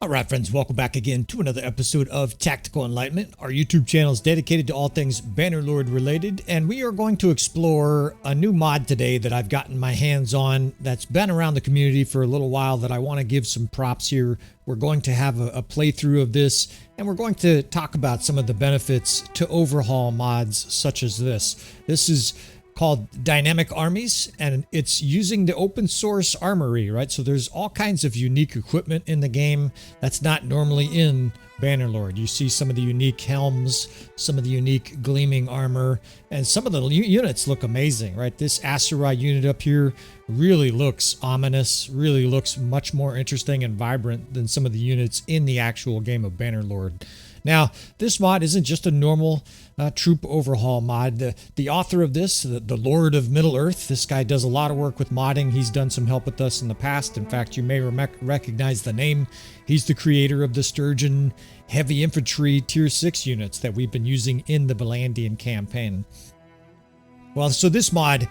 Alright friends, welcome back again to another episode of Tactical Enlightenment. Our YouTube channel is dedicated to all things Bannerlord related, and we are going to explore a new mod today that I've gotten my hands on that's been around the community for a little while that I want to give some props here. We're going to have a playthrough of this, and we're going to talk about some of the benefits to overhaul mods such as this. This is called Dynamic Armies, and it's using the open source armory, right? So there's all kinds of unique equipment in the game that's not normally in Bannerlord. You see some of the unique helms, some of the unique gleaming armor, and some of the units look amazing, right? This ANY unit up here really looks ominous, really looks much more interesting and vibrant than some of the units in the actual game of Bannerlord. Now, this mod isn't just a normal troop overhaul mod. The author of this, the Lord of Middle-earth, this guy does a lot of work with modding. He's done some help with us in the past. In fact, you may recognize the name. He's the creator of the Sturgian Heavy Infantry Tier 6 units that we've been using in the Vlandian campaign. Well, so this mod,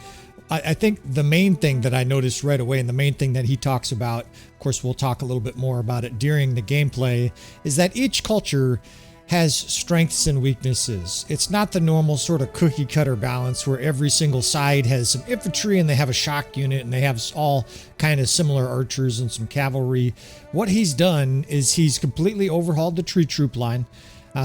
I think the main thing that I noticed right away, and the main thing that he talks about, of course we'll talk a little bit more about it during the gameplay, is that each culture has strengths and weaknesses. It's not the normal sort of cookie cutter balance where every single side has some infantry and they have a shock unit and they have all kind of similar archers and some cavalry. What he's done is he's completely overhauled the tree troop line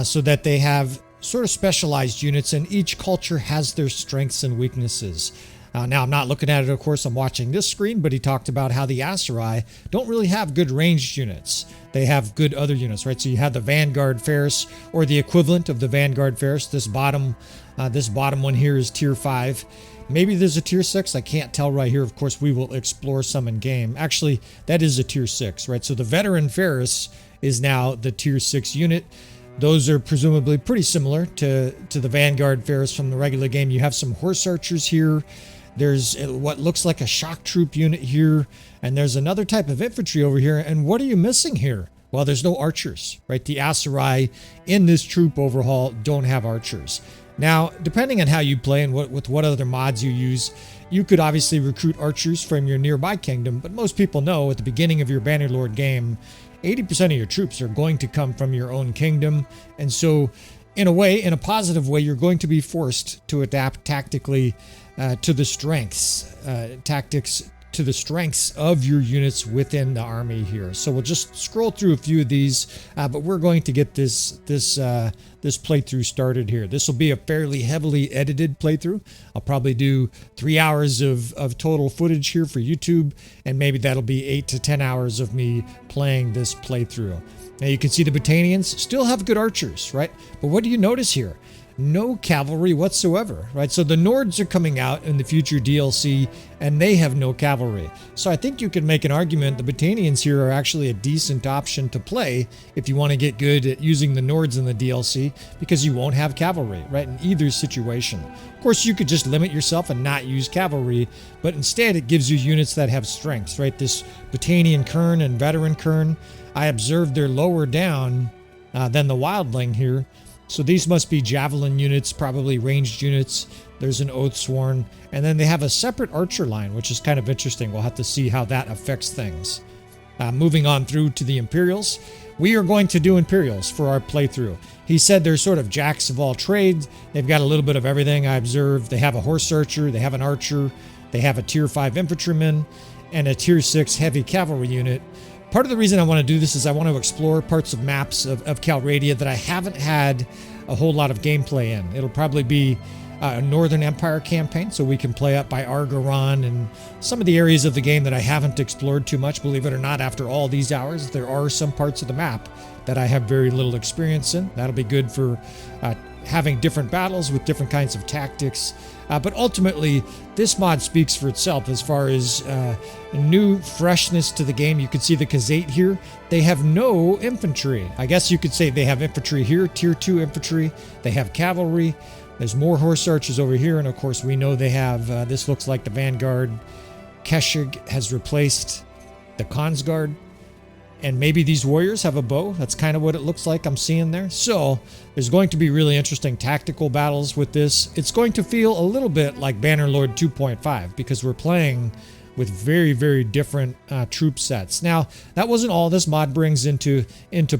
so that they have sort of specialized units, and each culture has their strengths and weaknesses. Now, I'm not looking at it, of course, I'm watching this screen, but he talked about how the ANY don't really have good ranged units. They have good other units, right? So you have the Vanguard Ferris, or the equivalent of the Vanguard Ferris. This bottom one here is tier 5. Maybe there's a tier 6. I can't tell right here. Of course, we will explore some in game. Actually, that is a tier 6, right? So the Veteran Ferris is now the tier 6 unit. Those are presumably pretty similar to the Vanguard Ferris from the regular game. You have some horse archers here. There's what looks like a shock troop unit here, and there's another type of infantry over here. And what are you missing here? Well, there's no archers, right? The ANY in this troop overhaul don't have archers. Now, depending on how you play and with what other mods you use, you could obviously recruit archers from your nearby kingdom, but most people know at the beginning of your Bannerlord game, 80% of your troops are going to come from your own kingdom, and so in a way, in a positive way, you're going to be forced to adapt tactically to the strengths of your units within the army here. So we'll just scroll through a few of these, but we're going to get this playthrough started here. This will be a fairly heavily edited playthrough. I'll probably do 3 hours of total footage here for YouTube, and maybe that'll be 8 to 10 hours of me playing this playthrough. Now you can see the Battanians still have good archers, right? But what do you notice here? No cavalry whatsoever, right? So the Nords are coming out in the future DLC, and they have no cavalry. So I think you can make an argument the Battanians here are actually a decent option to play if you want to get good at using the Nords in the DLC, because you won't have cavalry, right, in either situation. Of course, you could just limit yourself and not use cavalry, but instead it gives you units that have strengths, right? This Battanian Kern and Veteran Kern, I observed they're lower down than the Wildling here. So these must be javelin units, probably ranged units. There's an Oathsworn, and then they have a separate archer line, which is kind of interesting. We'll have to see how that affects things. Moving on through to the Imperials. We are going to do Imperials for our playthrough. He said they're sort of jacks of all trades. They've got a little bit of everything. I observed they have a horse archer, they have an archer, they have a tier 5 infantryman, and a tier 6 heavy cavalry unit. Part of the reason I want to do this is I want to explore parts of maps of Calradia that I haven't had a whole lot of gameplay in. It'll probably be a Northern Empire campaign, so we can play up by Argaron and some of the areas of the game that I haven't explored too much. Believe it or not, after all these hours, there are some parts of the map that I have very little experience in. That'll be good for having different battles with different kinds of tactics. But ultimately, this mod speaks for itself as far as new freshness to the game. You can see the Khazate here. They have no infantry. I guess you could say they have infantry here, tier 2 infantry. They have cavalry. There's more horse archers over here. And of course, we know they have, this looks like the Vanguard. Keshig has replaced the Konsguard. And maybe these warriors have a bow. That's kind of what it looks like I'm seeing there. So there's going to be really interesting tactical battles with this. It's going to feel a little bit like Bannerlord 2.5 because we're playing with very, very different troop sets. Now, that wasn't all this mod brings into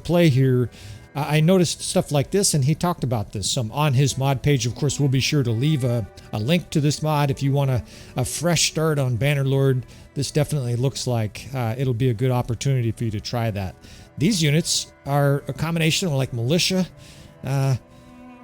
play here. I noticed stuff like this, and he talked about this some on his mod page. Of course, we'll be sure to leave a link to this mod if you want a fresh start on Bannerlord. This definitely looks like it'll be a good opportunity for you to try that. These units are a combination of like militia.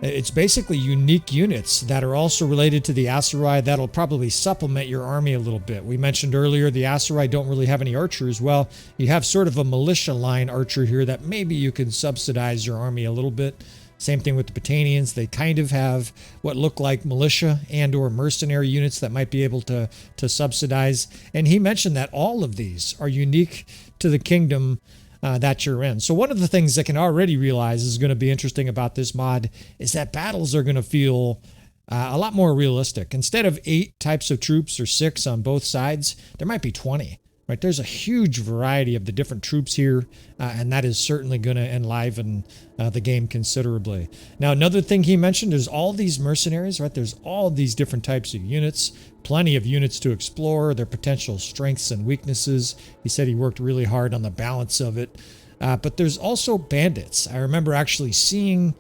It's basically unique units that are also related to the Asurai that'll probably supplement your army a little bit. We mentioned earlier the Asurai don't really have any archers. Well, you have sort of a militia line archer here that maybe you can subsidize your army a little bit. Same thing with the Battanians. They kind of have what look like militia and or mercenary units that might be able to subsidize. And he mentioned that all of these are unique to the kingdom that you're in. So one of the things I can already realize is going to be interesting about this mod is that battles are going to feel a lot more realistic. Instead of 8 types of troops or 6 on both sides, there might be 20. Right? There's a huge variety of the different troops here, and that is certainly going to enliven the game considerably. Now, another thing he mentioned is all these mercenaries, right? There's all these different types of units, plenty of units to explore, their potential strengths and weaknesses. He said he worked really hard on the balance of it. But there's also bandits. I remember actually seeing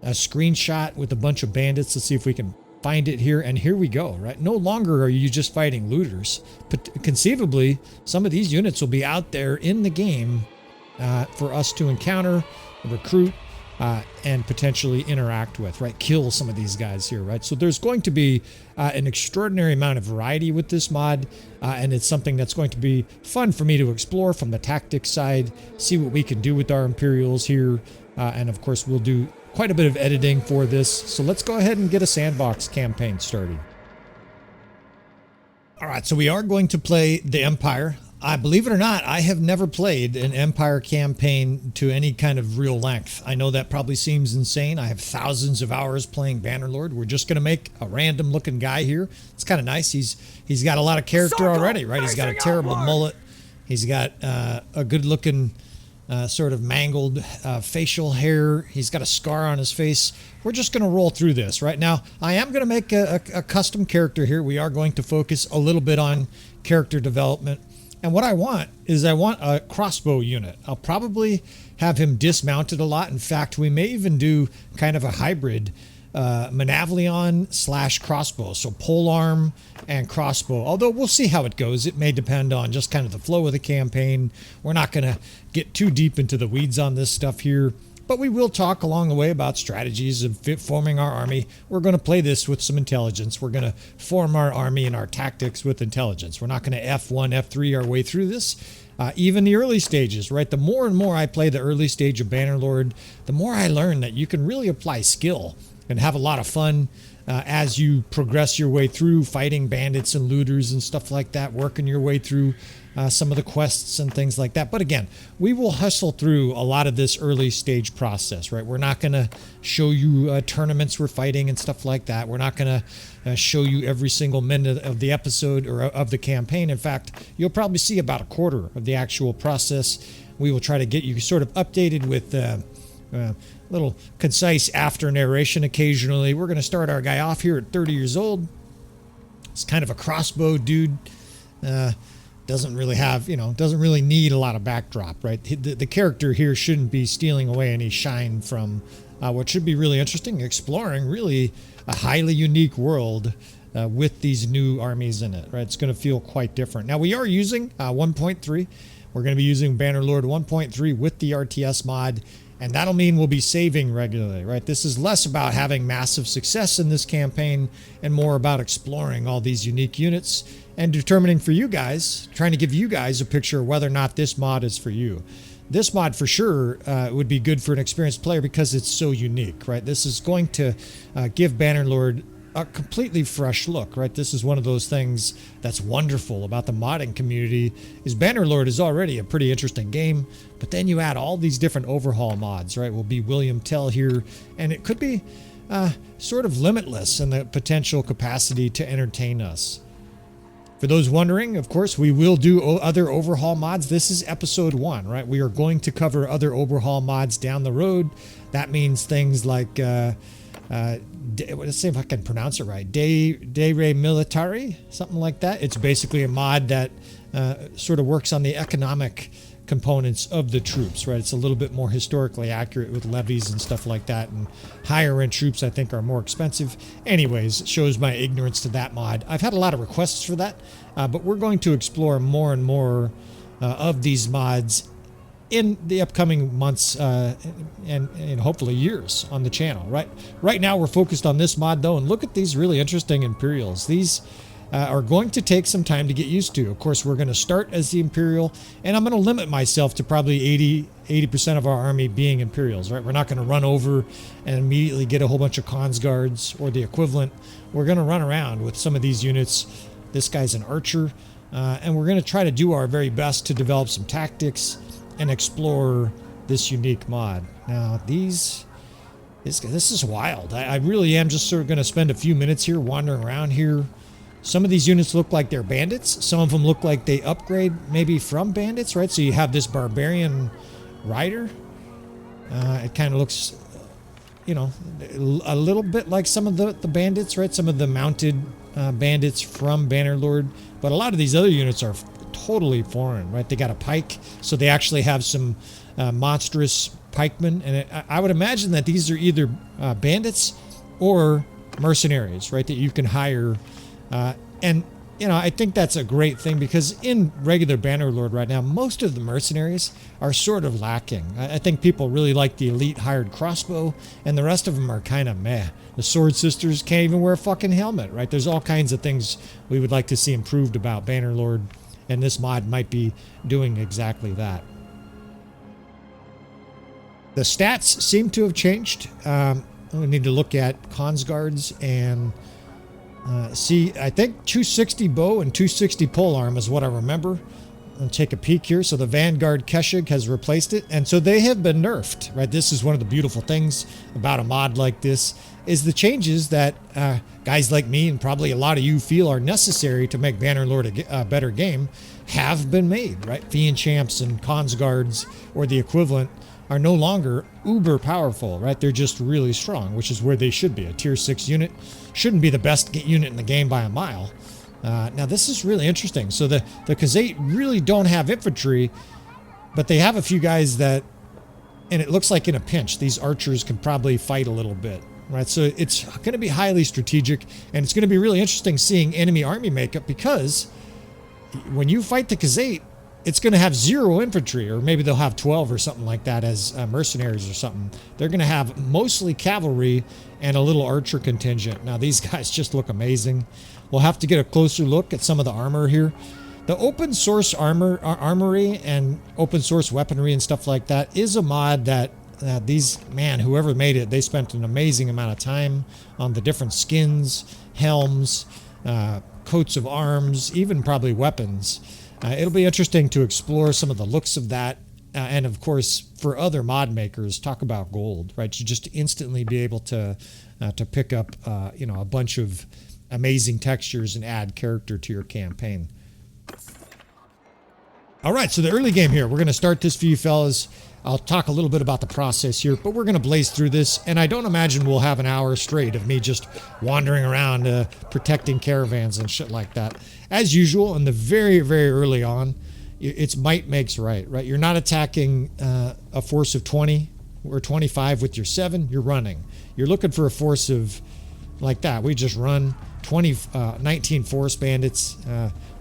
a screenshot with a bunch of bandits. Let's see if we can find it here, and here we go, right? No longer are you just fighting looters, but conceivably some of these units will be out there in the game for us to encounter, recruit, and potentially interact with, right? Kill some of these guys here, right? So there's going to be an extraordinary amount of variety with this mod, and it's something that's going to be fun for me to explore from the tactics side, see what we can do with our Imperials here, and of course we'll do quite a bit of editing for this. So let's go ahead and get a sandbox campaign started. All right, so we are going to play the Empire. Believe it or not, I have never played an Empire campaign to any kind of real length. I know that probably seems insane. I have thousands of hours playing Bannerlord. We're just going to make a random looking guy here. It's kind of nice. He's got a lot of character already, right? He's got a terrible mullet. He's got a good looking sort of mangled facial hair. He's got a scar on his face. We're just going to roll through this right now. I am going to make a custom character here. We are going to focus a little bit on character development. And what I want is I want a crossbow unit. I'll probably have him dismounted a lot. In fact, we may even do kind of a hybrid Manavlion / crossbow. So polearm and crossbow. Although we'll see how it goes. It may depend on just kind of the flow of the campaign. We're not going to get too deep into the weeds on this stuff here. But we will talk along the way about strategies of forming our army. We're going to play this with some intelligence. We're going to form our army and our tactics with intelligence. We're not going to F1, F3 our way through this. Even the early stages, right? The more and more I play the early stage of Bannerlord, the more I learn that you can really apply skill and have a lot of fun as you progress your way through fighting bandits and looters and stuff like that, working your way through some of the quests and things like that. But again, we will hustle through a lot of this early stage process, right? We're not going to show you tournaments we're fighting and stuff like that. We're not going to show you every single minute of the episode or of the campaign. In fact, you'll probably see about a quarter of the actual process. We will try to get you sort of updated with little concise after narration occasionally. We're going to start our guy off here at 30 years old. It's kind of a crossbow dude. Doesn't really have, doesn't really need a lot of backdrop, right? The character here shouldn't be stealing away any shine from what should be really interesting, exploring really a highly unique world with these new armies in it, right? It's going to feel quite different. Now, we are using 1.3. We're going to be using Bannerlord 1.3 with the RTS mod, and that'll mean we'll be saving regularly, right? This is less about having massive success in this campaign and more about exploring all these unique units and determining for you guys, trying to give you guys a picture of whether or not this mod is for you. This mod for sure would be good for an experienced player because it's so unique, right? This is going to give Bannerlord a completely fresh look, right? This is one of those things that's wonderful about the modding community is Bannerlord is already a pretty interesting game, but then you add all these different overhaul mods, right? Will be William Tell here, and it could be sort of limitless in the potential capacity to entertain us. For those wondering, of course, we will do other overhaul mods. This is episode 1, right? We are going to cover other overhaul mods down the road. That means things like let's see if I can pronounce it right. De Re Militari, something like that. It's basically a mod that sort of works on the economic components of the troops, right? It's a little bit more historically accurate with levies and stuff like that, and higher end troops I think are more expensive. Anyways, it shows my ignorance to that mod. I've had a lot of requests for that, but we're going to explore more and more of these mods in the upcoming months and hopefully years on the channel. Right now we're focused on this mod though, and look at these really interesting Imperials. These are going to take some time to get used to. Of course, we're going to start as the Imperial, and I'm going to limit myself to probably 80% of our army being Imperials, right? We're not going to run over and immediately get a whole bunch of Khans Guards or the equivalent. We're going to run around with some of these units. This guy's an archer, and we're going to try to do our very best to develop some tactics and explore this unique mod. Now, this is wild. I really am just sort of going to spend a few minutes here wandering around here. Some of these units look like they're bandits. Some of them look like they upgrade maybe from bandits, right? So you have this barbarian rider. It kind of looks, you know, a little bit like some of the bandits, right? Some of the mounted bandits from Bannerlord. But a lot of these other units are totally foreign, right? They got a pike, so they actually have some monstrous pikemen. And I would imagine that these are either bandits or mercenaries, right? That you can hire. And, you know, I think that's a great thing, because in regular Bannerlord right now, most of the mercenaries are sort of lacking. I think people really like the elite hired crossbow, and the rest of them are kind of meh. The sword sisters can't even wear a fucking helmet, right? There's all kinds of things we would like to see improved about Bannerlord, and this mod might be doing exactly that. The stats seem to have changed. We need to look at Khans Guards and see, I think 260 bow and 260 polearm is what I remember. I'll take a peek here. So the Vanguard Keshig has replaced it, and so they have been nerfed, right? This is one of the beautiful things about a mod like this, is the changes that guys like me and probably a lot of you feel are necessary to make Bannerlord a better game have been made, right? Fiend Champs and Khans Guards or the equivalent are no longer uber powerful, right? They're just really strong, which is where they should be. A tier 6 unit shouldn't be the best unit in the game by a mile. Now this is really interesting. So the Khazate really don't have infantry, but they have a few guys that, and it looks like in a pinch, these archers can probably fight a little bit, right? So it's going to be highly strategic, and it's going to be really interesting seeing enemy army makeup, because when you fight the Khazate, it's going to have 0 infantry, or maybe they'll have 12 or something like that as mercenaries or something. They're going to have mostly cavalry and a little archer contingent. Now, these guys just look amazing. We'll have to get a closer look at some of the armor here. The open source armory and open source weaponry and stuff like that is a mod that whoever made it, they spent an amazing amount of time on the different skins, helms, coats of arms, even probably weapons. It'll be interesting to explore some of the looks of that. And of course, for other mod makers, talk about gold, right? You just instantly be able to pick up, you know, a bunch of amazing textures and add character to your campaign. All right, so the early game here, we're going to start this for you fellas. I'll talk a little bit about the process here, but we're going to blaze through this, and I don't imagine we'll have an hour straight of me just wandering around protecting caravans and shit like that. As usual, in the very, very early on, it's might makes right? You're not attacking a force of 20 or 25 with your 7, you're running. You're looking for a force of, like that, we just run 19 force bandits.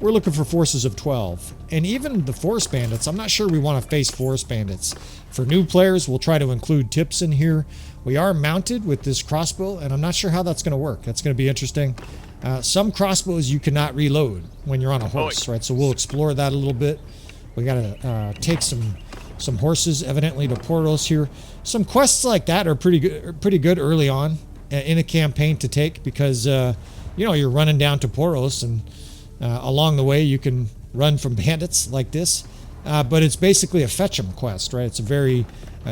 We're looking for forces of 12. And even the force bandits, I'm not sure we want to face force bandits. For new players, we'll try to include tips in here. We are mounted with this crossbow, and I'm not sure how that's going to work. That's going to be interesting. Some crossbows you cannot reload when you're on a horse, right? So we'll explore that a little bit. We got to take some horses, evidently, to Poros here. Some quests like that are pretty good early on in a campaign to take, because you know, you're running down to Poros, and along the way you can run from bandits like this, but it's basically a fetch 'em quest, right? It's a very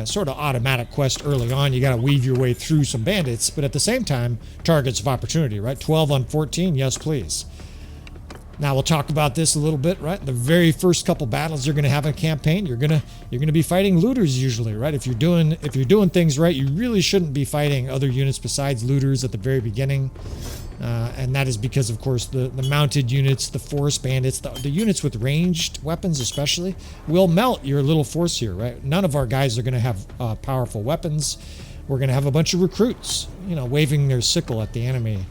sort of automatic quest early on. You got to weave your way through some bandits, but at the same time, targets of opportunity, right? 12 on 14, yes please. Now we'll talk about this a little bit, right? The very first couple battles you're going to have in a campaign, you're going to be fighting looters usually, right? If you're doing things right, you really shouldn't be fighting other units besides looters at the very beginning. And that is because, of course, the mounted units, the force bandits, the units with ranged weapons especially, will melt your little force here, right? None of our guys are going to have powerful weapons. We're going to have a bunch of recruits, you know, waving their sickle at the enemy.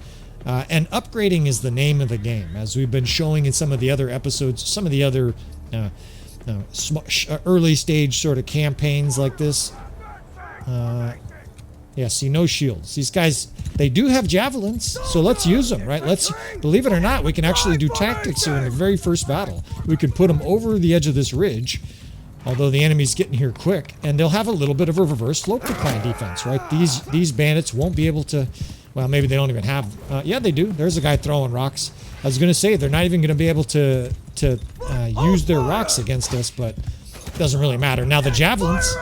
And upgrading is the name of the game, as we've been showing in some of the other episodes, some of the other early stage sort of campaigns like this. Yeah, see, no shields. These guys, they do have javelins, so let's use them, right? Let's, believe it or not, we can actually do tactics here in the very first battle. We can put them over the edge of this ridge, although the enemy's getting here quick, and they'll have a little bit of a reverse slope decline defense, right? These bandits won't be able to, well, maybe they don't even have, yeah, they do. There's a guy throwing rocks. I was going to say, they're not even going to be able to use their rocks against us, but it doesn't really matter. Now, the javelins,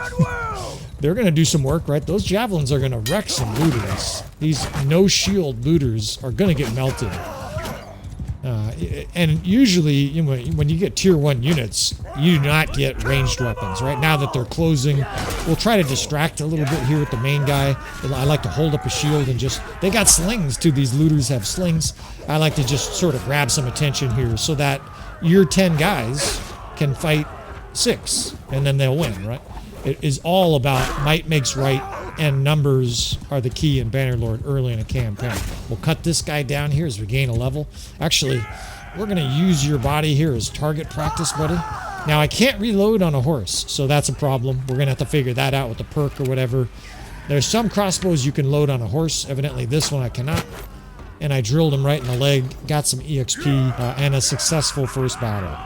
they're going to do some work, right? Those javelins are going to wreck some looters. These no-shield looters are going to get melted. And usually, you know, when you get tier 1 units, you do not get ranged weapons, right? Now that they're closing, we'll try to distract a little bit here with the main guy. I like to hold up a shield and just, they got slings too. These looters have slings. I like to just sort of grab some attention here so that your 10 guys can fight 6 and then they'll win, right? It is all about might makes right, and numbers are the key in Bannerlord early in a campaign. We'll cut this guy down here as we gain a level. Actually, we're going to use your body here as target practice, buddy. Now, I can't reload on a horse, so that's a problem. We're going to have to figure that out with the perk or whatever. There's some crossbows you can load on a horse. Evidently, this one I cannot. And I drilled him right in the leg, got some EXP, and a successful first battle.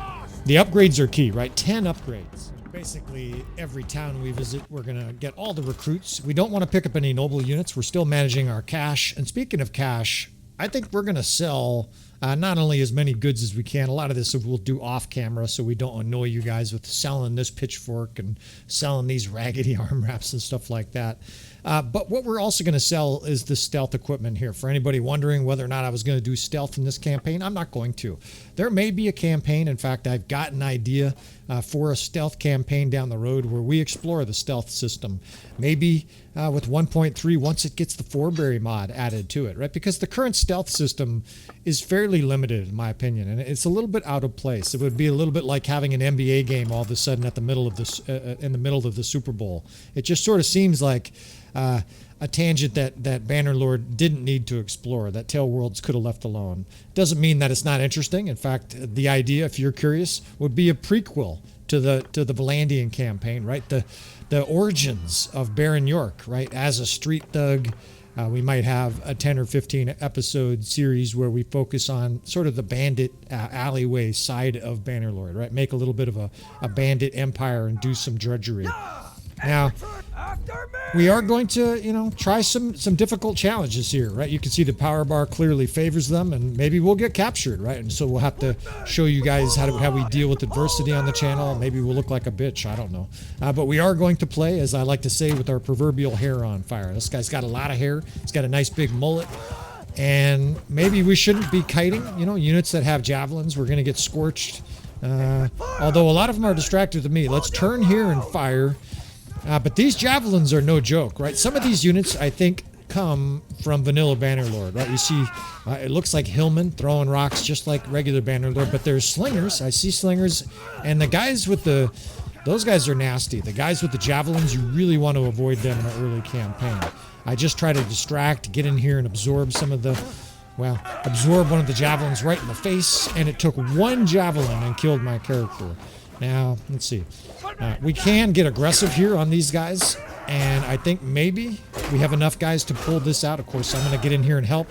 The upgrades are key, right? 10 upgrades. Basically, every town we visit, we're going to get all the recruits. We don't want to pick up any noble units. We're still managing our cash. And speaking of cash, I think we're going to sell not only as many goods as we can. A lot of this we'll do off camera so we don't annoy you guys with selling this pitchfork and selling these raggedy arm wraps and stuff like that. But what we're also going to sell is the stealth equipment here. For anybody wondering whether or not I was going to do stealth in this campaign, I'm not going to. There may be a campaign. In fact, I've got an idea for a stealth campaign down the road where we explore the stealth system. Maybe with 1.3 once it gets the foreberry mod added to it, right? Because the current stealth system is fairly limited, in my opinion, and it's a little bit out of place. It would be a little bit like having an NBA game all of a sudden at the middle of this, in the middle of the Super Bowl. It just sort of seems like a tangent that Bannerlord didn't need to explore, that Tale Worlds could have left alone. Doesn't mean that it's not interesting. In fact, the idea, if you're curious, would be a prequel to the Vlandian campaign, right? The origins of Baron York, right? As a street thug, we might have a 10 or 15 episode series where we focus on sort of the bandit alleyway side of Bannerlord, right? Make a little bit of a bandit empire and do some drudgery. Now, we are going to, you know, try some difficult challenges here, right? You can see the power bar clearly favors them, and maybe we'll get captured, right? And so we'll have to show you guys how we deal with adversity on the channel. Maybe we'll look like a bitch, I don't know. But we are going to play, as I like to say, with our proverbial hair on fire. This guy's got a lot of hair. He's got a nice big mullet. And maybe we shouldn't be kiting, you know, units that have javelins. We're going to get scorched. Although a lot of them are distracted to me. Let's turn here and fire. But these javelins are no joke, right? Some of these units, I think, come from vanilla Bannerlord, right? You see, it looks like Hillman throwing rocks just like regular Bannerlord, but there's slingers. I see slingers, and the guys with those guys are nasty. The guys with the javelins, you really want to avoid them in an early campaign. I just try to distract, get in here and absorb some of the, well, absorb one of the javelins right in the face, and it took one javelin and killed my character. Now, let's see. We can get aggressive here on these guys, and I think maybe we have enough guys to pull this out. Of course, I'm going to get in here and help.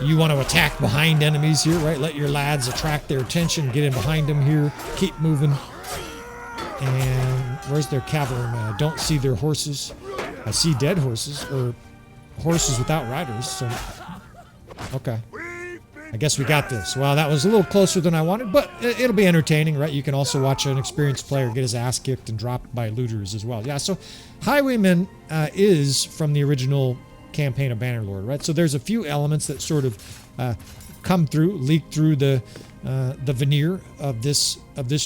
You want to attack behind enemies here, right? Let your lads attract their attention. Get in behind them here. Keep moving. And where's their cavalryman? I don't see their horses. I see dead horses, or horses without riders. So, okay. I guess we got this. Well, that was a little closer than I wanted, but it'll be entertaining, right? You can also watch an experienced player get his ass kicked and dropped by looters as well. Yeah, so Highwayman is from the original campaign of Bannerlord, right? So there's a few elements that sort of come through, leak through the the veneer of this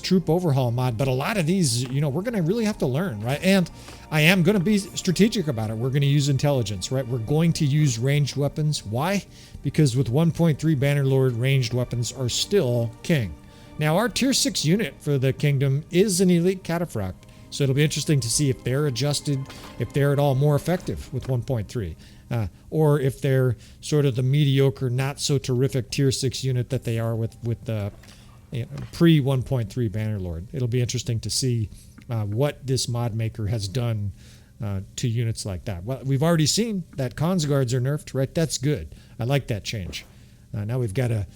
troop overhaul mod. But a lot of these, you know, we're going to really have to learn, right? And I am going to be strategic about it. We're going to use intelligence, right? We're going to use ranged weapons. Why? Because with 1.3 Bannerlord, ranged weapons are still king. Now, our tier 6 unit for the kingdom is an elite cataphract. So it'll be interesting to see if they're adjusted, if they're at all more effective with 1.3. Or if they're sort of the mediocre, not so terrific tier 6 unit that they are with the pre 1.3 Bannerlord. It'll be interesting to see what this mod maker has done to units like that. Well, we've already seen that Khans guards are nerfed, right? That's good. I like that change. Now we've got a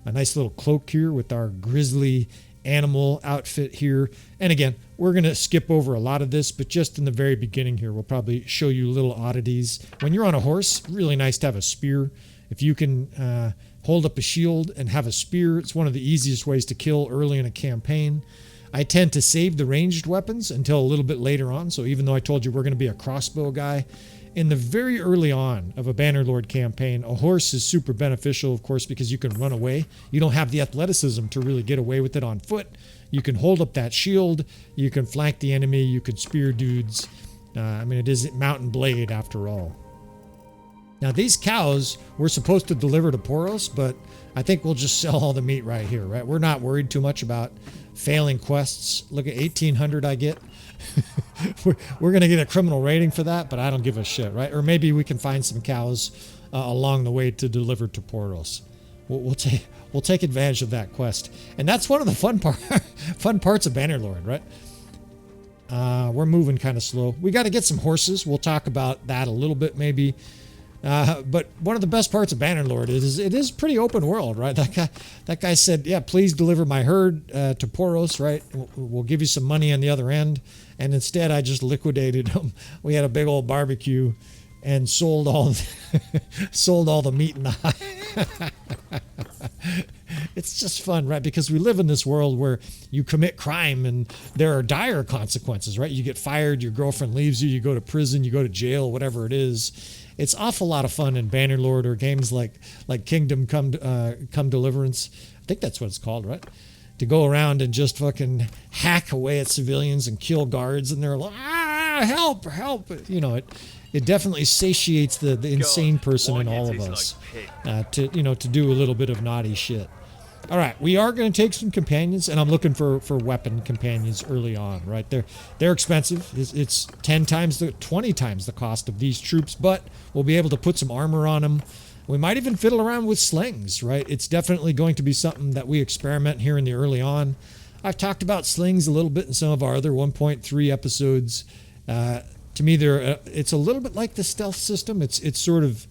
nice little cloak here with our grizzly animal outfit here. And again, we're going to skip over a lot of this, but just in the very beginning here, we'll probably show you little oddities. When you're on a horse, really nice to have a spear. If you can hold up a shield and have a spear, it's one of the easiest ways to kill early in a campaign. I tend to save the ranged weapons until a little bit later on. So even though I told you we're going to be a crossbow guy, in the very early on of a Bannerlord campaign, a horse is super beneficial, of course, because you can run away. You don't have the athleticism to really get away with it on foot. You can hold up that shield. You can flank the enemy. You can spear dudes. I mean, it is Mountain Blade after all. Now, these cows we're supposed to deliver to Poros, but I think we'll just sell all the meat right here, right? We're not worried too much about failing quests. Look at 1,800 I get. We're going to get a criminal rating for that, but I don't give a shit, right? Or maybe we can find some cows along the way to deliver to Poros. We'll take advantage of that quest, and that's one of the fun parts of Bannerlord, right? We're moving kind of slow. We got to get some horses. We'll talk about that a little bit maybe. But one of the best parts of Bannerlord is it is pretty open world, right? That guy said, yeah, please deliver my herd to Poros, right? We'll give you some money on the other end. And instead, I just liquidated them. We had a big old barbecue and sold all the meat in the hide. It's just fun, right? Because we live in this world where you commit crime and there are dire consequences, right? You get fired, your girlfriend leaves you, you go to prison, you go to jail, whatever it is. It's awful lot of fun in Bannerlord or games like Kingdom Come Deliverance. I think that's what it's called, right? To go around and just fucking hack away at civilians and kill guards, and they're like, help, help. You know, it definitely satiates the insane person in all of us to do a little bit of naughty shit. All right, we are going to take some companions, and I'm looking for weapon companions early on, right? They're expensive. It's 20 times the cost of these troops, but we'll be able to put some armor on them. We might even fiddle around with slings, right? It's definitely going to be something that we experiment here in the early on. I've talked about slings a little bit in some of our other 1.3 episodes. To me, it's a little bit like the stealth system. It's sort of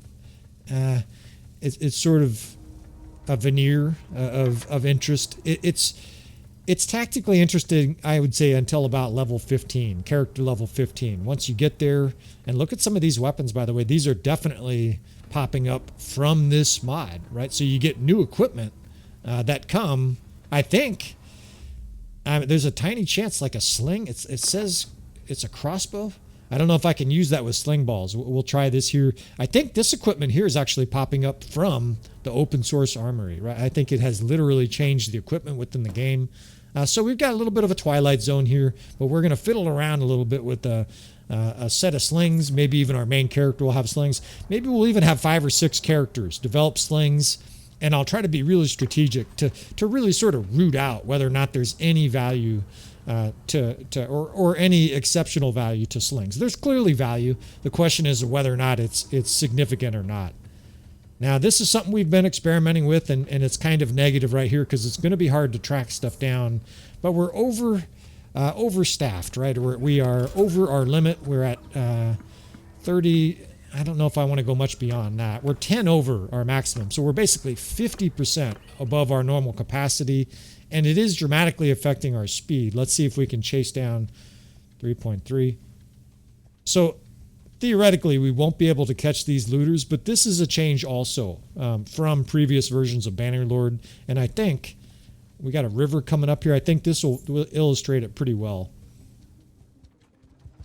a veneer of interest. It's tactically interesting, I would say, until about level 15, character level 15. Once you get there, and look at some of these weapons, by the way, these are definitely popping up from this mod, right? So you get new equipment that come, I think, there's a tiny chance like a sling. It says it's a crossbow. I don't know if I can use that with sling balls. We'll try this here. I think this equipment here is actually popping up from the open source armory, right? I think it has literally changed the equipment within the game. So we've got a little bit of a Twilight Zone here, but we're going to fiddle around a little bit with a set of slings. Maybe even our main character will have slings. Maybe we'll even have 5 or 6 characters develop slings, and I'll try to be really strategic to really sort of root out whether or not there's any value or any exceptional value to slings. There's clearly value. The question is whether or not it's significant or not. Now, this is something we've been experimenting with, and it's kind of negative right here because it's going to be hard to track stuff down. But we're overstaffed, right? We are over our limit. We're at 30. I don't know if I want to go much beyond that. We're 10 over our maximum. So we're basically 50% above our normal capacity. And it is dramatically affecting our speed. Let's see if we can chase down 3.3. So theoretically, we won't be able to catch these looters, but this is a change also from previous versions of Bannerlord. And I think we got a river coming up here. I think this will illustrate it pretty well.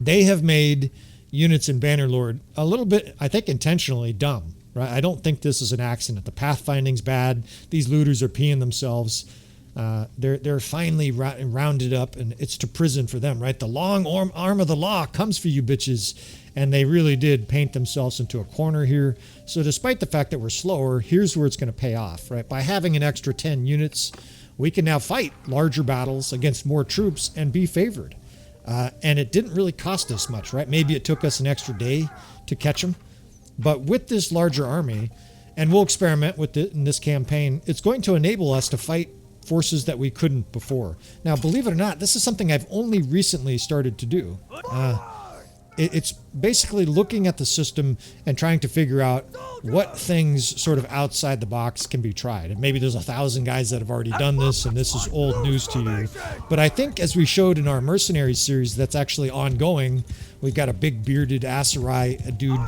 They have made units in Bannerlord a little bit, I think, intentionally dumb. right? I don't think this is an accident. The pathfinding's bad. These looters are peeing themselves. They're finally rounded up, and it's to prison for them, right? The long arm of the law comes for you bitches. And they really did paint themselves into a corner here. So despite the fact that we're slower, here's where it's going to pay off, right? By having an extra 10 units, we can now fight larger battles against more troops and be favored. And it didn't really cost us much, right? Maybe it took us an extra day to catch them. But with this larger army, and we'll experiment with it in this campaign, it's going to enable us to fight forces that we couldn't before. Now, believe it or not, this is something I've only recently started to do. It's basically looking at the system and trying to figure out what things sort of outside the box can be tried. And maybe there's 1,000 guys that have already done this, and this is old news to you. But I think, as we showed in our Mercenaries series that's actually ongoing, we've got a big bearded Aserai, a dude.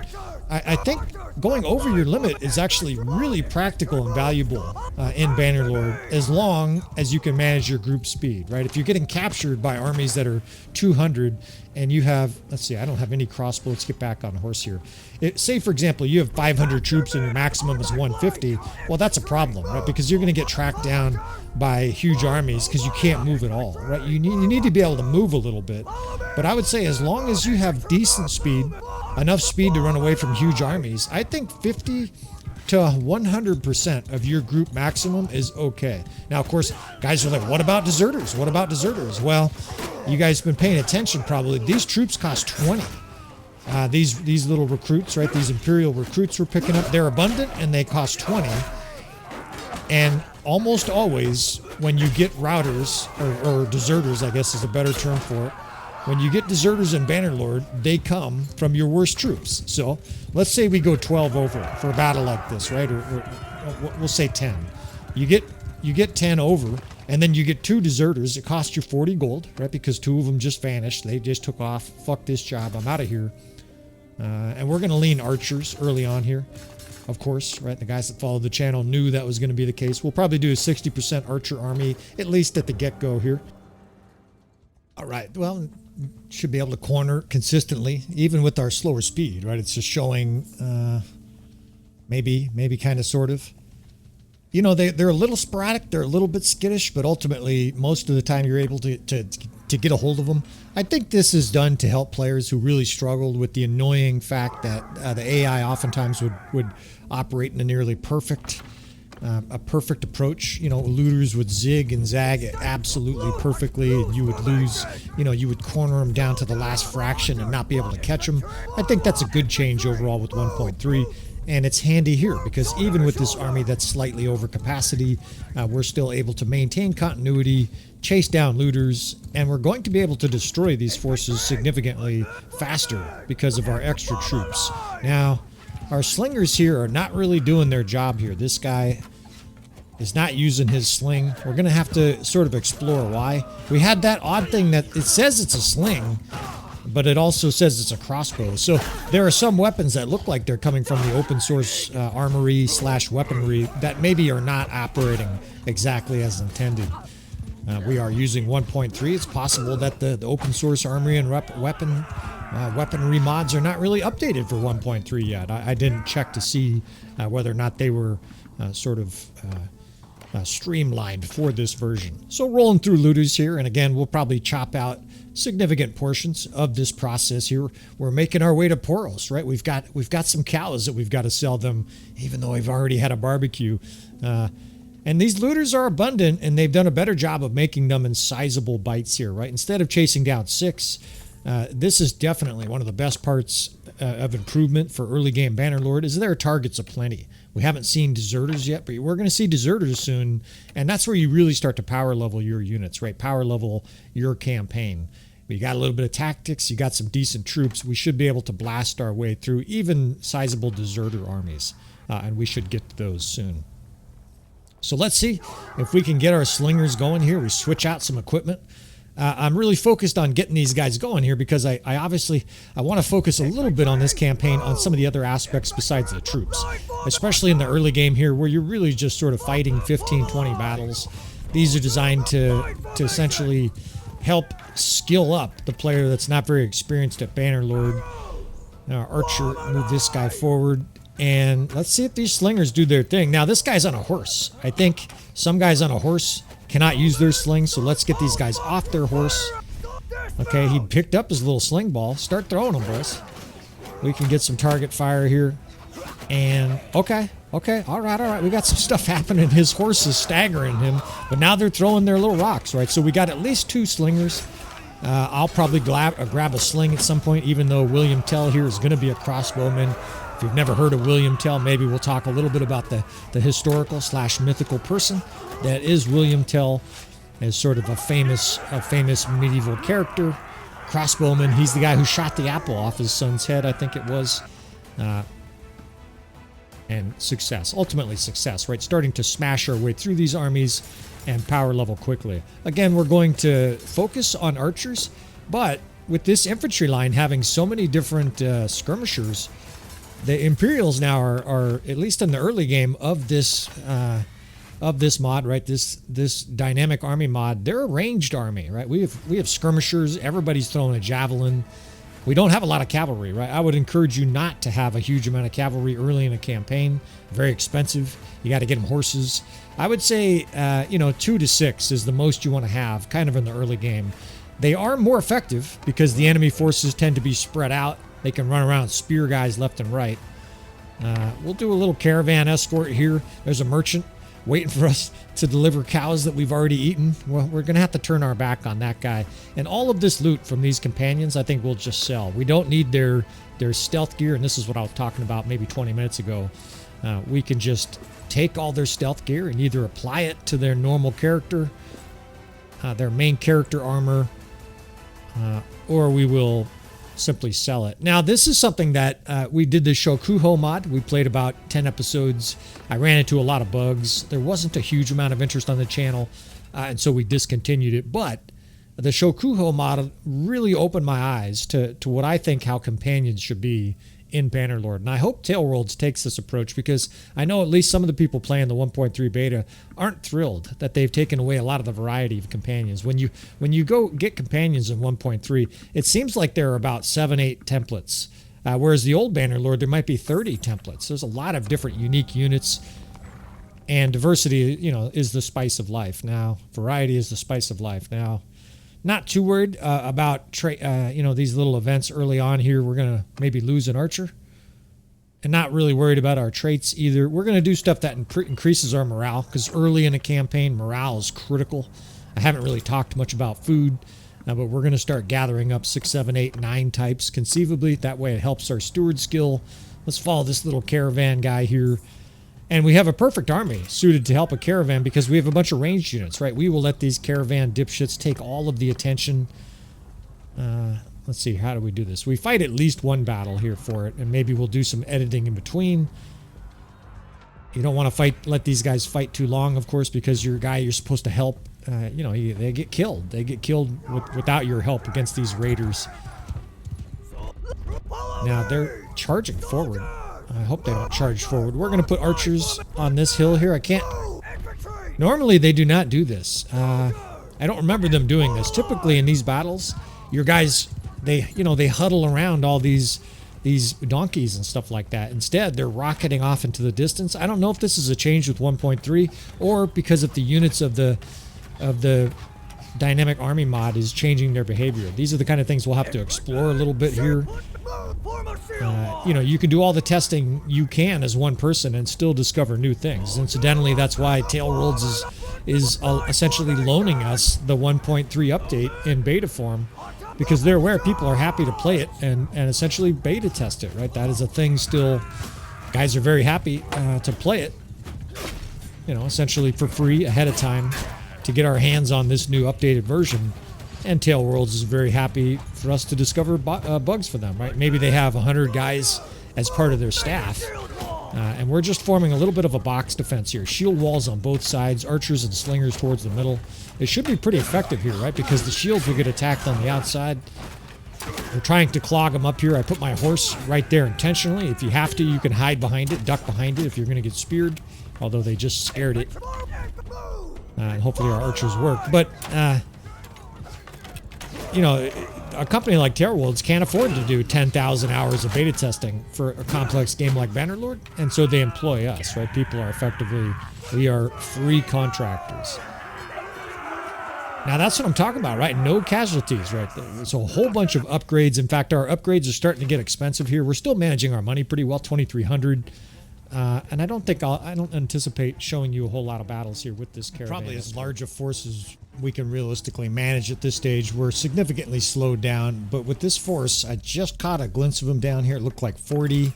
I think going over your limit is actually really practical and valuable in Bannerlord, as long as you can manage your group speed, right? If you're getting captured by armies that are 200 and you have, let's see, I don't have any crossbow. Let's get back on horse here. Say, for example, you have 500 troops and your maximum is 150. Well, that's a problem, right? Because you're going to get tracked down by huge armies because you can't move at all, right? You need to be able to move a little bit. But I would say as long as you have decent speed, enough speed to run away from huge armies, I think 50 to 100% of your group maximum is okay. Now, of course, guys are like, what about deserters? What about deserters? Well, you guys have been paying attention probably. These troops cost 20. These little recruits, right? These Imperial recruits we're picking up, they're abundant and they cost 20. And almost always when you get routers, or deserters, I guess is a better term for it, when you get deserters in Bannerlord, they come from your worst troops. So let's say we go 12 over for a battle like this, right? Or we'll say 10. You get 10 over, and then you get 2 deserters. It costs you 40 gold, right? Because 2 of them just vanished. They just took off. Fuck this job. I'm out of here. And we're going to lean archers early on here, of course, right? The guys that followed the channel knew that was going to be the case. We'll probably do a 60% archer army, at least at the get-go here. All right, well, should be able to corner consistently, even with our slower speed, right? It's just showing maybe kind of, sort of. You know, they're a little sporadic, they're a little bit skittish, but ultimately, most of the time you're able to get a hold of them. I think this is done to help players who really struggled with the annoying fact that the AI oftentimes would operate in a nearly perfect approach. You know, looters would zig and zag absolutely perfectly, and you would lose, you know, you would corner them down to the last fraction and not be able to catch them. I think that's a good change overall with 1.3. And it's handy here because even with this army that's slightly over capacity, we're still able to maintain continuity, chase down looters, and we're going to be able to destroy these forces significantly faster because of our extra troops. Now, our slingers here are not really doing their job here. This guy is not using his sling. We're going to have to sort of explore why. We had that odd thing that it says it's a sling, but it also says it's a crossbow. So there are some weapons that look like they're coming from the open source armory / weaponry that maybe are not operating exactly as intended. We are using 1.3. It's possible that the open source armory and weaponry mods are not really updated for 1.3 yet. I didn't check to see whether or not they were sort of streamlined for this version. So rolling through looters here, and again, we'll probably chop out significant portions of this process here. We're making our way to Poros, right? We've got some cows that we've got to sell them, even though we've already had a barbecue. And these looters are abundant, and they've done a better job of making them in sizable bites here, right? Instead of chasing down 6, this is definitely one of the best parts of improvement for early game Bannerlord is there are targets aplenty. We haven't seen deserters yet, but we're going to see deserters soon, and that's where you really start to power level your units, right? Power level your campaign. You got a little bit of tactics, you got some decent troops. We should be able to blast our way through even sizable deserter armies, and we should get to those soon. So let's see if we can get our slingers going here. We switch out some equipment. I'm really focused on getting these guys going here because I obviously want to focus a little bit on this campaign on some of the other aspects besides the troops, especially in the early game here where you're really just sort of fighting 15-20 battles. These are designed to essentially help skill up the player that's not very experienced at Bannerlord. Now, Archer, move this guy forward. And let's see if these slingers do their thing. Now, this guy's on a horse. I think some guys on a horse cannot use their slings, so let's get these guys off their horse. Okay, he picked up his little sling ball. Start throwing them, boys. We can get some target fire here. And, okay, all right. We got some stuff happening. His horse is staggering him, but now they're throwing their little rocks, right? So we got at least 2 slingers. I'll probably grab a sling at some point, even though William Tell here is going to be a crossbowman. If you've never heard of William Tell, maybe we'll talk a little bit about the historical / mythical person that is William Tell, as sort of a famous medieval character. Crossbowman, he's the guy who shot the apple off his son's head, I think it was. And success, ultimately success, right? Starting to smash our way through these armies and power level quickly. Again, we're going to focus on archers, but with this infantry line having so many different skirmishers, the Imperials now are at least in the early game of this mod, right? This dynamic army mod, they're a ranged army, right? We have skirmishers. Everybody's throwing a javelin. We don't have a lot of cavalry, right? I would encourage you not to have a huge amount of cavalry early in a campaign. Very expensive. You got to get them horses. I would say, 2 to 6 is the most you want to have, kind of in the early game. They are more effective because the enemy forces tend to be spread out. They can run around and spear guys left and right. We'll do a little caravan escort here. There's a merchant waiting for us to deliver cows that we've already eaten. Well, we're going to have to turn our back on that guy. And all of this loot from these companions, I think we'll just sell. We don't need their stealth gear, and this is what I was talking about maybe 20 minutes ago. We can just take all their stealth gear and either apply it to their normal character, their main character armor, or we will simply sell it. Now, this is something that we did the Shokuho mod. We played about 10 episodes. I ran into a lot of bugs. There wasn't a huge amount of interest on the channel, and so we discontinued it. But the Shokuho mod really opened my eyes to what I think how companions should be in Bannerlord. And I hope Tailworlds takes this approach, because I know at least some of the people playing the 1.3 beta aren't thrilled that they've taken away a lot of the variety of companions. When you go get companions in 1.3, it seems like there are about 7-8 templates. Whereas the old Bannerlord, there might be 30 templates. There's a lot of different unique units, and diversity, is the spice of life. Now, variety is the spice of life. Now, not too worried about these little events early on here. We're going to maybe lose an archer. And not really worried about our traits either. We're going to do stuff that increases our morale, because early in a campaign, morale is critical. I haven't really talked much about food, but we're going to start gathering up 6, 7, 8, 9 types conceivably. That way it helps our steward skill. Let's follow this little caravan guy here. And we have a perfect army suited to help a caravan, because we have a bunch of ranged units, right? We will let these caravan dipshits take all of the attention. Let's see, how do we do this? We fight at least one battle here for it, and maybe we'll do some editing in between. You don't want to let these guys fight too long, of course, because your guy you're supposed to help, they get killed. They get killed without your help against these raiders. Now, they're charging forward. I hope they don't charge forward. We're going to put archers on this hill here. I can't... Normally, they do not do this. I don't remember them doing this. Typically, in these battles, your guys, they huddle around all these donkeys and stuff like that. Instead, they're rocketing off into the distance. I don't know if this is a change with 1.3 or because of the units of the Dynamic Army mod is changing their behavior. These are the kind of things we'll have to explore a little bit here. You can do all the testing you can as one person and still discover new things. Incidentally, that's why Tailworlds is essentially loaning us the 1.3 update in beta form, because they're aware people are happy to play it and essentially beta test it, right? That is a thing still. Guys are very happy to play it, essentially for free ahead of time to get our hands on this new updated version. And Tailworlds is very happy for us to discover bugs for them, right? Maybe they have 100 guys as part of their staff. And we're just forming a little bit of a box defense here. Shield walls on both sides, archers and slingers towards the middle. It should be pretty effective here, right? Because the shields will get attacked on the outside. We're trying to clog them up here. I put my horse right there intentionally. If you have to, you can hide behind it, duck behind it if you're going to get speared. Although they just scared it. And hopefully our archers work. But... a company like TerraWorlds can't afford to do 10,000 hours of beta testing for a complex game like Bannerlord, and so they employ us, right? People are effectively, we are free contractors. Now that's what I'm talking about, right? No casualties, right? There's a whole bunch of upgrades. In fact, our upgrades are starting to get expensive here. We're still managing our money pretty well, 2,300. And I don't anticipate showing you a whole lot of battles here with this caravan. Probably as large of forces we can realistically manage at this stage. We're significantly slowed down, but with this force, I just caught a glimpse of them down here. It looked like 40.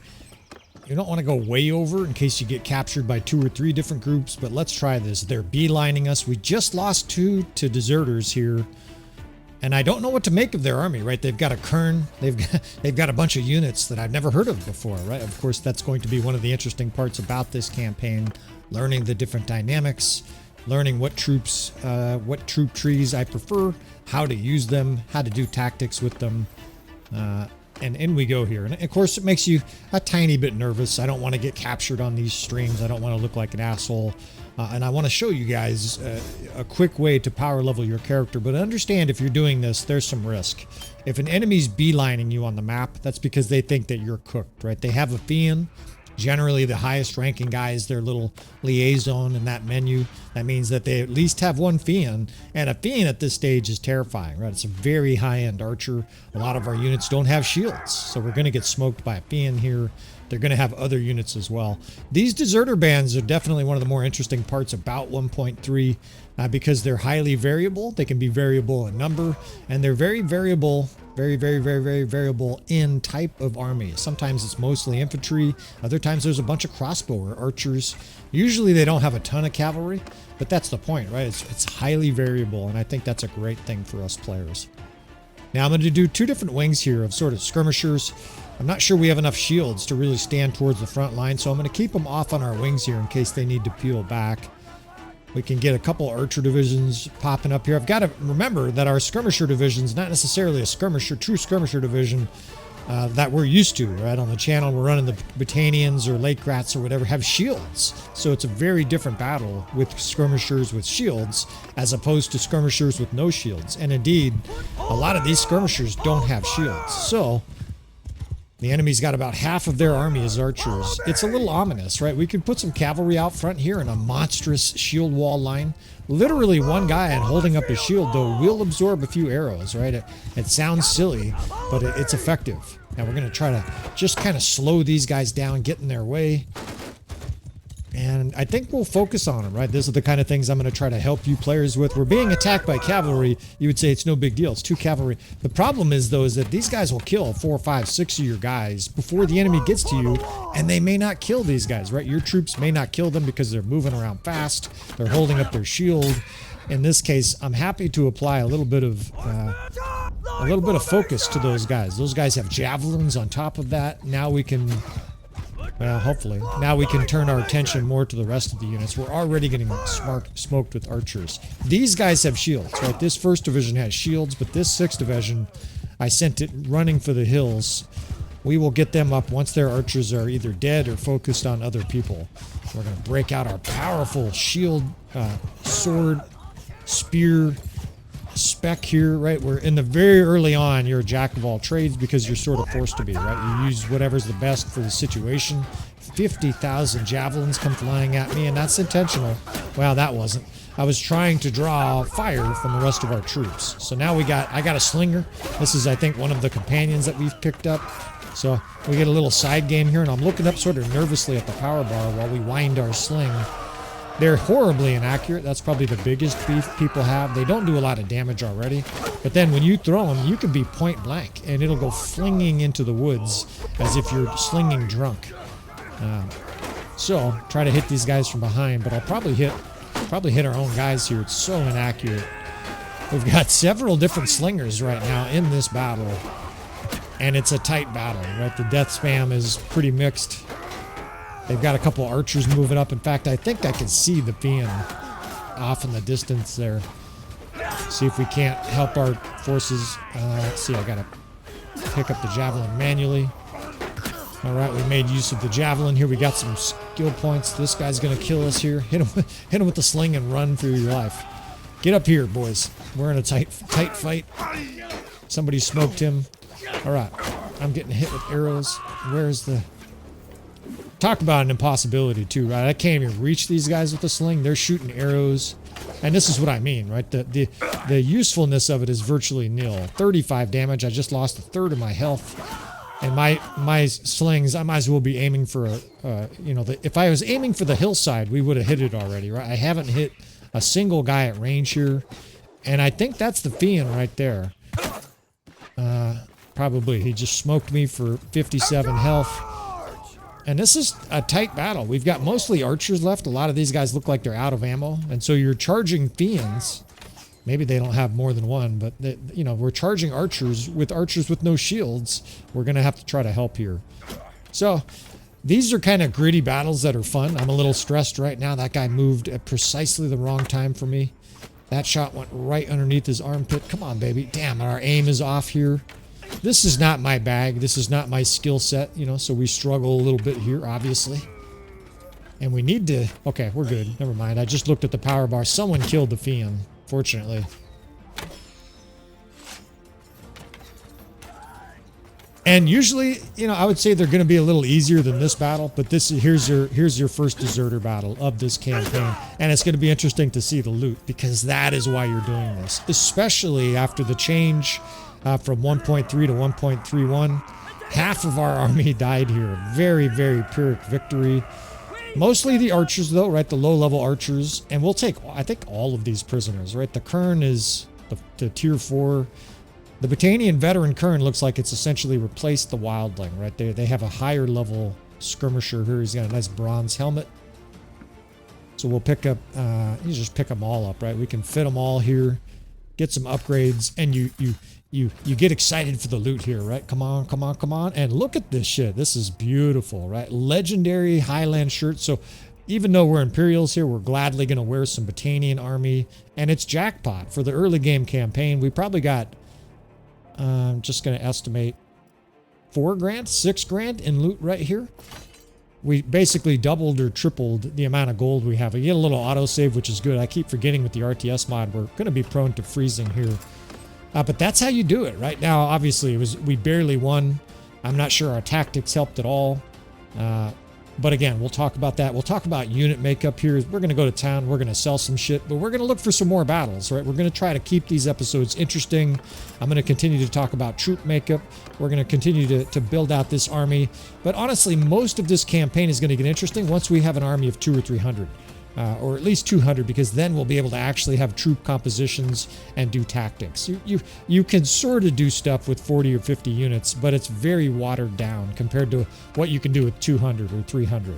You don't want to go way over in case you get captured by 2 or 3 different groups, but let's try this. They're beelining us. We just lost 2 to deserters here. And I don't know what to make of their army, right? They've got a kern. They've got a bunch of units that I've never heard of before, right? Of course, that's going to be one of the interesting parts about this campaign, learning the different dynamics, learning what troops, what troop trees I prefer, how to use them, how to do tactics with them. And in we go here. And of course, it makes you a tiny bit nervous. I don't want to get captured on these streams. I don't want to look like an asshole. And I want to show you guys a quick way to power level your character. But understand, if you're doing this, there's some risk. If an enemy's beelining you on the map, that's because they think that you're cooked, right? They have a Fian. Generally, the highest ranking guy is their little liaison in that menu. That means that they at least have one Fian. And a Fian at this stage is terrifying, right? It's a very high-end archer. A lot of our units don't have shields. So we're going to get smoked by a Fian here. They're going to have other units as well. These deserter bands are definitely one of the more interesting parts about 1.3 because they're highly variable. They can be variable in number, and they're very variable, very variable in type of army. Sometimes it's mostly infantry. Other times there's a bunch of crossbow or archers. Usually they don't have a ton of cavalry, but that's the point, right? It's highly variable, and I think that's a great thing for us players. Now I'm going to do 2 different wings here of sort of skirmishers. I'm not sure we have enough shields to really stand towards the front line, so I'm going to keep them off on our wings here in case they need to peel back. We can get a couple archer divisions popping up here. I've got to remember that our skirmisher division is not necessarily a skirmisher, true skirmisher division that we're used to, right? On the channel, we're running the Battanians or Lake Rats or whatever have shields. So it's a very different battle with skirmishers with shields as opposed to skirmishers with no shields. And indeed, a lot of these skirmishers don't have shields. So the enemy's got about half of their army as archers. It's a little ominous, right? We could put some cavalry out front here in a monstrous shield wall line. Literally one guy and holding up his shield, though, will absorb a few arrows, right? It sounds silly, but it's effective. And we're going to try to just kind of slow these guys down, get in their way. And I think we'll focus on them, right? These are the kind of things I'm going to try to help you players with. We're being attacked by cavalry. You would say it's no big deal. It's 2 cavalry. The problem is, though, is that these guys will kill 4, 5, 6 of your guys before the enemy gets to you, and they may not kill these guys, right? Your troops may not kill them because they're moving around fast. They're holding up their shield. In this case, I'm happy to apply a little bit of focus to those guys. Those guys have javelins on top of that. Now we can... Well, hopefully. Now we can turn our attention more to the rest of the units. We're already getting smoked with archers. These guys have shields, right? This 1st division has shields, but this 6th division, I sent it running for the hills. We will get them up once their archers are either dead or focused on other people. We're going to break out our powerful shield, sword, spear, spec here, right? We're in the very early on, you're a jack of all trades because you're sort of forced to be, right? You use whatever's the best for the situation. 50,000 javelins come flying at me, and that's intentional. Well, that wasn't. I was trying to draw fire from the rest of our troops. So now I got a slinger. This is, I think, one of the companions that we've picked up. So we get a little side game here, and I'm looking up sort of nervously at the power bar while we wind our sling. They're horribly inaccurate. That's probably the biggest beef people have. They don't do a lot of damage already. But then when you throw them, you can be point blank, and it'll go flinging into the woods as if you're slinging drunk. So try to hit these guys from behind, but I'll probably hit our own guys here. It's so inaccurate. We've got several different slingers right now in this battle, and it's a tight battle, right? The death spam is pretty mixed. They've got a couple archers moving up. In fact, I think I can see the Fian off in the distance there. See if we can't help our forces. Let's see, I gotta pick up the javelin manually. All right, we made use of the javelin here. We got some skill points. This guy's gonna kill us here. Hit him with the sling and run for your life. Get up here, boys. We're in a tight fight. Somebody smoked him. All right. I'm getting hit with arrows. Where's the... Talk about an impossibility too, right? I can't even reach these guys with a sling. They're shooting arrows. And this is what I mean, right? The usefulness of it is virtually nil. 35 damage. I just lost a third of my health. And my slings, I might as well be aiming for a, you know, if I was aiming for the hillside, we would have hit it already, right? I haven't hit a single guy at range here. And I think that's the fiend right there. Probably. He just smoked me for 57 health. And this is a tight battle. We've got mostly archers left. A lot of these guys look like they're out of ammo. And so you're charging fiends. Maybe they don't have more than one, but you know, we're charging archers with no shields. We're going to have to try to help here. So these are kind of gritty battles that are fun. I'm a little stressed right now. That guy moved at precisely the wrong time for me. That shot went right underneath his armpit. Come on, baby. Damn, our aim is off here. This is not my bag. This is not my skill set, you know, so we struggle a little bit here, obviously. And we need to... Okay, we're good. Never mind. I just looked at the power bar. Someone killed the fiend, fortunately. And usually, you know, I would say they're going to be a little easier than this battle, but here's your first deserter battle of this campaign. And it's going to be interesting to see the loot, because that is why you're doing this. Especially after the change... from 1.3 to 1.31. Half of our army died here. Very, very Pyrrhic victory. Mostly the archers, though, right? The low-level archers. And we'll take, I think, all of these prisoners, right? The Kern is the tier 4. The Battanian veteran Kern looks like it's essentially replaced the wildling, right? They have a higher level skirmisher here. He's got a nice bronze helmet. So we'll pick up, you just pick them all up, right? We can fit them all here. Get some upgrades, and you get excited for the loot here, right? Come on, come on, come on. And look at this shit. This is beautiful, right? Legendary Highland shirt. So even though we're Imperials here, we're gladly going to wear some Battanian army. And it's jackpot. For the early game campaign, we probably got, I'm just going to estimate, 4 grand, 6 grand in loot right here. We basically doubled or tripled the amount of gold we have. We get a little autosave, which is good. I keep forgetting with the RTS mod, we're going to be prone to freezing here. But that's how you do it. Right now, obviously, we barely won. I'm not sure our tactics helped at all. But again, we'll talk about that. We'll talk about unit makeup here. We're going to go to town. We're going to sell some shit. But we're going to look for some more battles, right? We're going to try to keep these episodes interesting. I'm going to continue to talk about troop makeup. We're going to continue to build out this army. But honestly, most of this campaign is going to get interesting once we have an army of 200 or 300. Or at least 200, because then we'll be able to actually have troop compositions and do tactics. You can sort of do stuff with 40 or 50 units, but it's very watered down compared to what you can do with 200 or 300.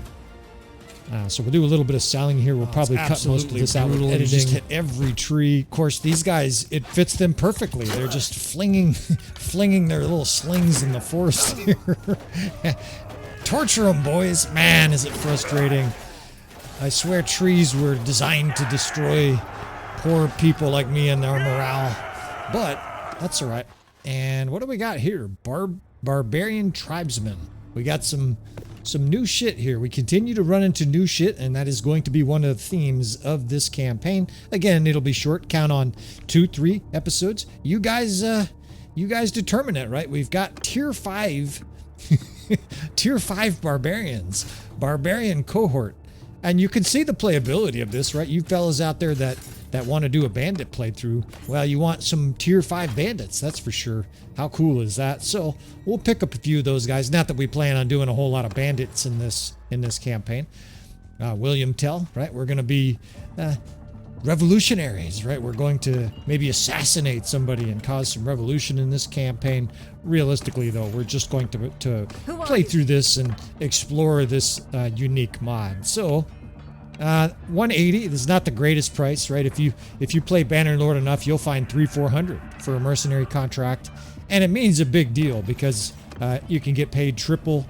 So we'll do a little bit of selling here. We'll probably cut most of this out with editing. You just hit every tree. Of course, these guys, it fits them perfectly. They're just flinging their little slings in the forest here. Torture them, boys. Man, is it frustrating. I swear trees were designed to destroy poor people like me and their morale. But that's all right. And what do we got here? Barbarian tribesmen. We got some new shit here. We continue to run into new shit, and that is going to be one of the themes of this campaign. Again, it'll be short. Count on 2-3 episodes. You guys determine it, right? We've got tier 5 tier 5 barbarians. Barbarian cohort. And you can see the playability of this, right? You fellas out there that want to do a bandit playthrough, well, you want some tier 5 bandits, that's for sure. How cool is that? So we'll pick up a few of those guys. Not that we plan on doing a whole lot of bandits in this campaign. William Tell, right? We're going to be revolutionaries, right? We're going to maybe assassinate somebody and cause some revolution in this campaign. Realistically, though, we're just going to play through this and explore this unique mod. So, 180 is not the greatest price, right? If you play Bannerlord enough, you'll find 300-400 for a mercenary contract, and it means a big deal because you can get paid triple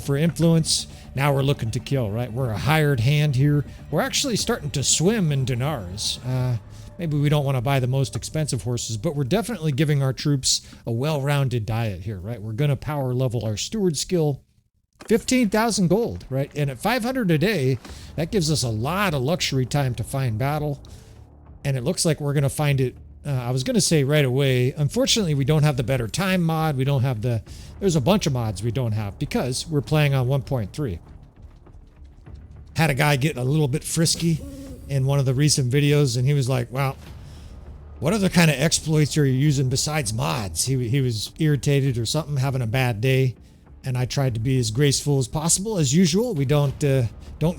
for influence. Now we're looking to kill, right? We're a hired hand here. We're actually starting to swim in dinars. Maybe we don't want to buy the most expensive horses, but we're definitely giving our troops a well-rounded diet here, right? We're going to power level our steward skill. 15,000 gold, right? And at 500 a day, that gives us a lot of luxury time to find battle. And it looks like we're going to find it I was going to say right away, unfortunately, we don't have the better time mod. We don't have the, there's a bunch of mods we don't have because we're playing on 1.3. Had a guy get a little bit frisky in one of the recent videos, and he was like, well, what other kind of exploits are you using besides mods? He was irritated or something, having a bad day. And I tried to be as graceful as possible. As usual, we don't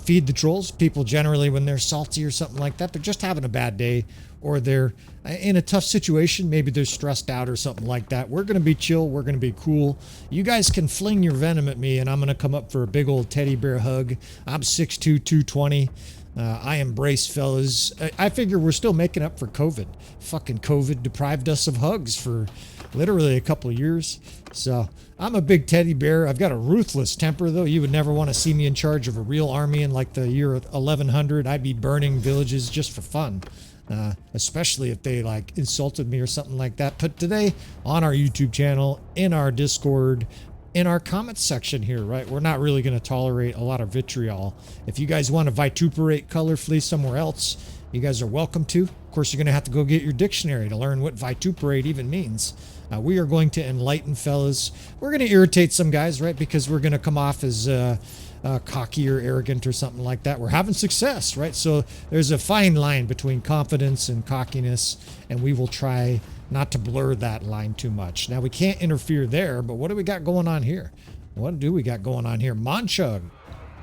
feed the trolls. People generally, when they're salty or something like that, they're just having a bad day, or they're in a tough situation. Maybe they're stressed out or something like that. We're going to be chill. We're going to be cool. You guys can fling your venom at me, and I'm going to come up for a big old teddy bear hug. I'm 6'2", 220. I embrace fellas. I figure we're still making up for COVID. Fucking COVID deprived us of hugs for literally a couple of years. So I'm a big teddy bear. I've got a ruthless temper, though. You would never want to see me in charge of a real army in like the year 1100. I'd be burning villages just for fun, especially if they like insulted me or something like that. But today on our YouTube channel, in our Discord, in our comments section here, right, we're not really going to tolerate a lot of vitriol. If you guys want to vituperate colorfully somewhere else, you guys are welcome to. Of course, you're going to have to go get your dictionary to learn what vituperate even means. We are going to enlighten fellas. We're going to irritate some guys, right, because we're going to come off as cocky or arrogant or something like that. We're having success, right? So there's a fine line between confidence and cockiness, and we will try not to blur that line too much. Now, we can't interfere there, but what do we got going on here? What do we got going on here? Monchug.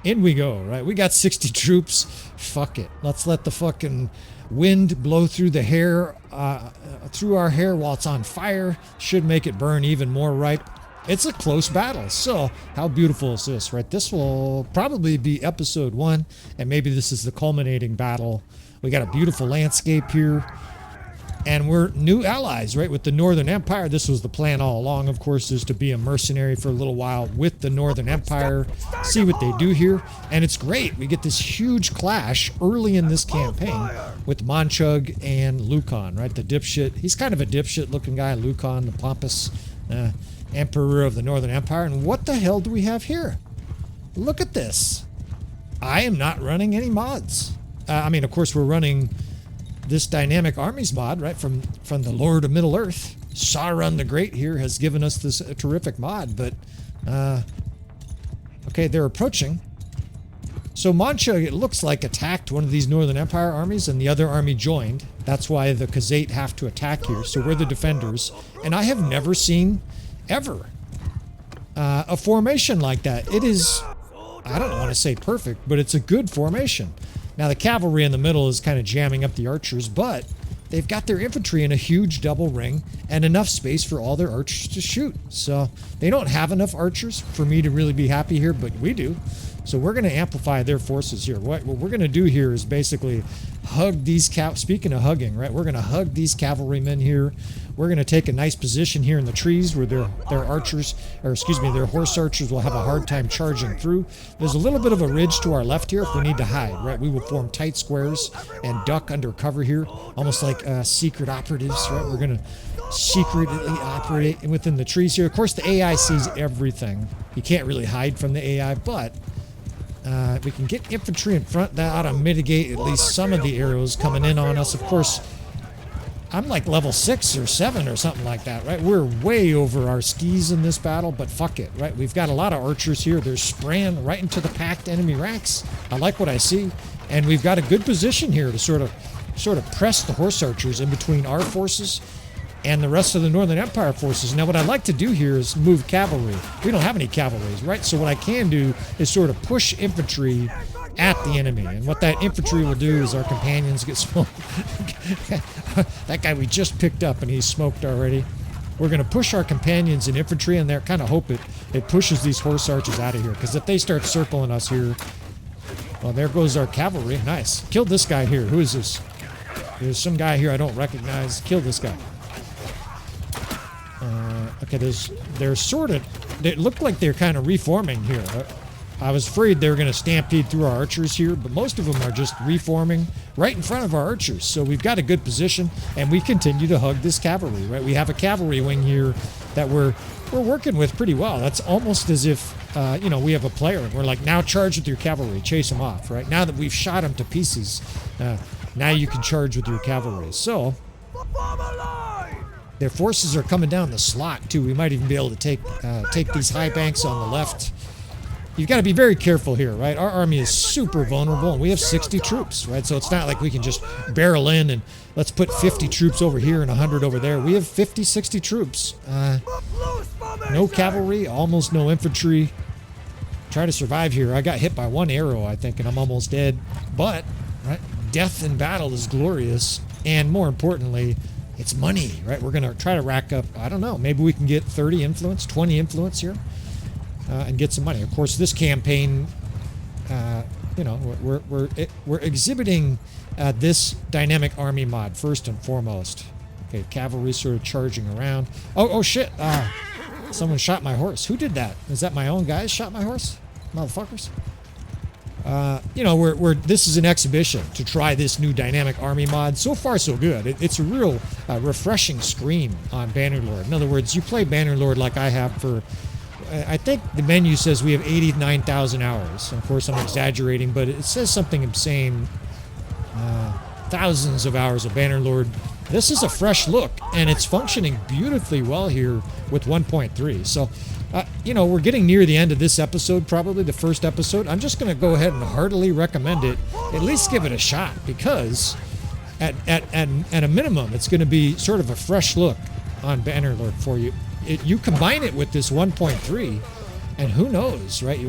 In we go, right? We got 60 troops. Fuck it. Let's let the fucking wind blow through the hair, through our hair while it's on fire. Should make it burn even more ripe. It's a close battle. So how beautiful is this, right? This will probably be episode 1, and maybe this is the culminating battle. We got a beautiful landscape here. And we're new allies, right, with the Northern Empire. This was the plan all along, of course, is to be a mercenary for a little while with the Northern Empire, see what they do here. And it's great. We get this huge clash early in this campaign with Monchug and Lucan, right, the dipshit. He's kind of a dipshit-looking guy, Lucan, the pompous emperor of the Northern Empire. And what the hell do we have here? Look at this. I am not running any mods. I mean, of course, we're running this Dynamic Armies mod, right, from the Lord of Middle-earth. Sauron the Great here has given us this terrific mod, but okay, they're approaching. So Monchug, it looks like, attacked one of these Northern Empire armies, and the other army joined. That's why the Khazate have to attack here, so we're the defenders. And I have never seen, ever, a formation like that. It is, I don't want to say perfect, but it's a good formation. Now, the cavalry in the middle is kind of jamming up the archers, but they've got their infantry in a huge double ring and enough space for all their archers to shoot. So they don't have enough archers for me to really be happy here, but we do. So we're going to amplify their forces here. What we're going to do here is basically hug these speaking of hugging, right? We're going to hug these cavalrymen here. We're going to take a nice position here in the trees where their archers, or excuse me, their horse archers will have a hard time charging through. There's a little bit of a ridge to our left here if we need to hide, right? We will form tight squares and duck under cover here, almost like secret operatives, right? We're going to secretly operate within the trees here. Of course, the AI sees everything. You can't really hide from the AI, but we can get infantry in front. That ought to mitigate at least some of the arrows coming in on us. Of course, I'm like level 6 or 7 or something like that, right? We're way over our skis in this battle, but fuck it, right? We've got a lot of archers here. They're spraying right into the packed enemy ranks. I like what I see. And we've got a good position here to sort of press the horse archers in between our forces and the rest of the Northern Empire forces. Now, what I'd like to do here is move cavalry. We don't have any cavalry, right? So what I can do is sort of push infantry at the enemy. And what that infantry will do is our companions get smoked. That guy we just picked up and he's smoked already. We're going to push our companions in infantry, and they're kind of hope it pushes these horse archers out of here. Because if they start circling us here, well, there goes our cavalry. Nice. Killed this guy here. Who is this? There's some guy here I don't recognize. Kill this guy. Okay, they're sort of, they look like they're kind of reforming here. I was afraid they were going to stampede through our archers here, but most of them are just reforming right in front of our archers. So we've got a good position, and we continue to hug this cavalry, right? We have a cavalry wing here that we're working with pretty well. That's almost as if, you know, we have a player, and we're like, now charge with your cavalry, chase them off, right? Now that we've shot them to pieces, now you can charge with your cavalry. So Their forces are coming down the slot too. We might even be able to take these high banks on the left. You've got to be very careful here, right? Our army is super vulnerable, and we have 60 troops, right? So it's not like we can just barrel in and let's put 50 troops over here and 100 over there. We have 50, 60 troops. No cavalry, almost no infantry. Try to survive here. I got hit by one arrow, I think, and I'm almost dead. But, right, death in battle is glorious, and more importantly, it's money, right? We're going to try to rack up, I don't know, maybe we can get 30 influence, 20 influence here. And get some money. Of course, this campaign, you know, we're exhibiting this dynamic army mod first and foremost. Okay, cavalry sort of charging around. Oh shit! Someone shot my horse. Who did that? Is that my own guys shot my horse? Motherfuckers. You know, this is an exhibition to try this new dynamic army mod. So far, so good. It's a real refreshing scream on Bannerlord. In other words, you play Bannerlord like I have for. I think the menu says we have 89,000 hours. Of course, I'm exaggerating, but it says something insane. Thousands of hours of Bannerlord. This is a fresh look, and it's functioning beautifully well here with 1.3. So, you know, we're getting near the end of this episode, probably the first episode. I'm just going to go ahead and heartily recommend it. At least give it a shot, because at a minimum, it's going to be sort of a fresh look on Bannerlord for you. You combine it with this 1.3, and who knows, right?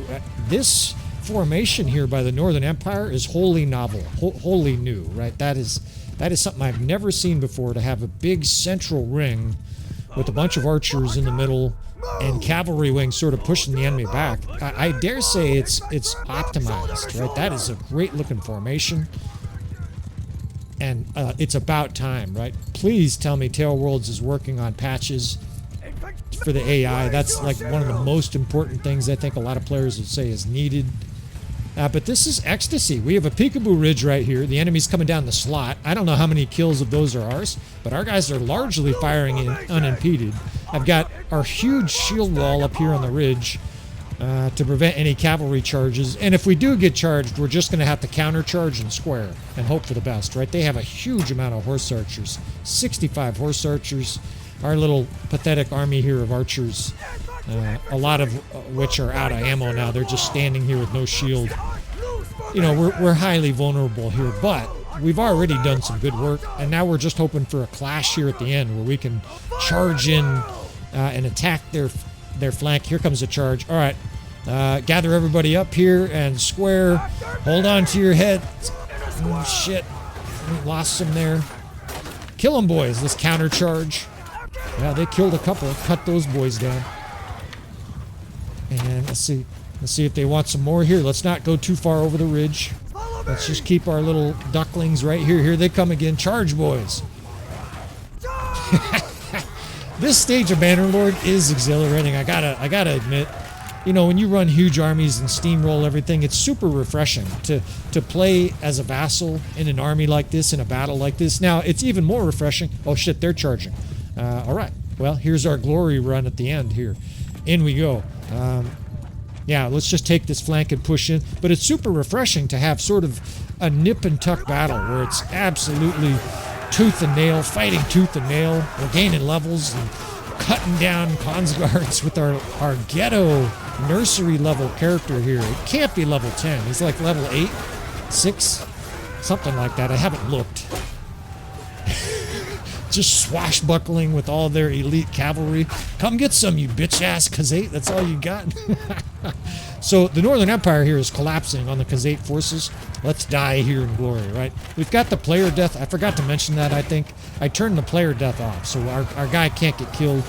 This formation here by the Northern Empire is wholly novel, wholly new, right? That is something I've never seen before, to have a big central ring with a bunch of archers in the middle and cavalry wings sort of pushing the enemy back. I dare say it's optimized, right? That is a great looking formation. And it's about time, right? Please tell me Tail Worlds is working on patches for the AI. That's like one of the most important things I think a lot of players would say is needed. But this is ecstasy. We have a peekaboo ridge right here. The enemy's coming down the slot. I don't know how many kills of those are ours, but our guys are largely firing in unimpeded. I've got our huge shield wall up here on the ridge to prevent any cavalry charges. And if we do get charged, we're just going to have to countercharge and square and hope for the best, right? They have a huge amount of horse archers, 65 horse archers. Our little pathetic army here of archers, a lot of which are out of ammo now. They're just standing here with no shield. You know, we're highly vulnerable here, but we've already done some good work, and now we're just hoping for a clash here at the end where we can charge in and attack their flank. Here comes a charge. All right, gather everybody up here and square. Hold on to your head. Oh, shit. We lost some there. Kill them, boys. Let's counter charge. Yeah, they killed a couple. Cut those boys down. And let's see if they want some more here. Let's not go too far over the ridge. Let's just keep our little ducklings right here. Here they come again. Charge, boys. This stage of Bannerlord is exhilarating. I gotta admit. You know, when you run huge armies and steamroll everything, it's super refreshing to play as a vassal in an army like this, in a battle like this. Now, it's even more refreshing. Oh shit, they're charging. All right. Well, here's our glory run at the end here. In we go. Yeah, let's just take this flank and push in. But it's super refreshing to have sort of a nip and tuck battle where it's absolutely tooth and nail, fighting tooth and nail. We're gaining levels and cutting down Consguards with our ghetto nursery level character here. It can't be level 10. He's like level 8, 6, something like that. I haven't looked. Just swashbuckling with all their elite cavalry. Come get some, you bitch-ass Khazate. That's all you got. So the Northern Empire here is collapsing on the Khazate forces. Let's die here in glory, right? We've got the player death. I forgot to mention that, I think. I turned the player death off, so our guy can't get killed.